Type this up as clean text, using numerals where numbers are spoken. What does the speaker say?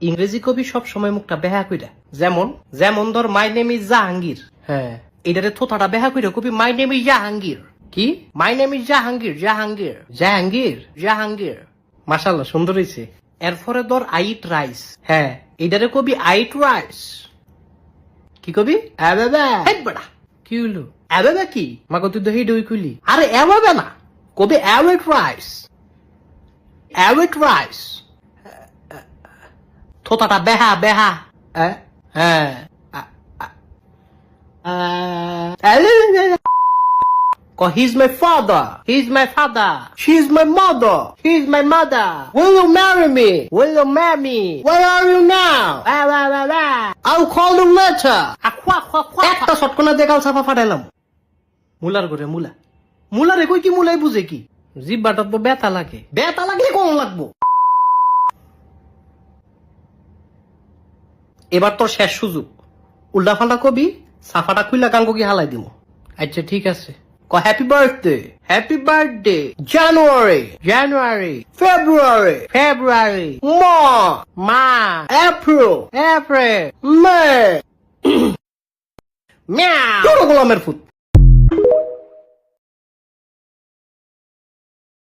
ইংরেজি কবি সব সময় মুখটা বেহা কইরা, যেমন যেমন ধর মাই নেম ইজ জাহাঙ্গীর। হ্যাঁ, এটারে থোথাটা বেহা কইরা কবি মাই নেম ইজ জাহাঙ্গীর। কি my name is Jahangir, Jahangir Jahangir Jahangir. মাশাআল্লাহ, সুন্দর হইছে। এরপরে ধর আই ইট রাইস। হ্যাঁ, এটারে কবি আই ইট রাইস। কি কবি? বেড়া কি হইলো? এবাবা কি মাগো তুই দহি দই খুলি? আরে এবাবা না, কবি অ্যাওয়েট রাইস, অ্যাওয়েট রাইস। থোতাটা বেহা বেহা। হ্যাঁ, he's my father, he's my father, she's my mother, he's my mother. Will you marry me? Will you marry me? Where are you now? I'll call you later. একটা শটকনা দিয়ে গাল ছাপা ফাটাইলাম। মুলার করে মুলা, মুলারে কই কি মুলাই বুঝে কি? জিব্বাটা তো ব্যথা লাগে, ব্যথা লাগলে কোন লাগবো? এবার তোর শেষ সুযোগ, উল্টা ফাল্টা কবি, সাফাটা খুইলা গাঙ্গ কি হালাই দিব। আচ্ছা ঠিক আছে, হ্যাপি বার্থডে, হ্যাপি বার্থডে, জানুয়ারি, জানুয়ারি, ফেব্রুয়ারি, ফেব্রুয়ারি, মা, এপ্রিল, এপ্রিল, মে, মিয়াও। গোলামের ফুট।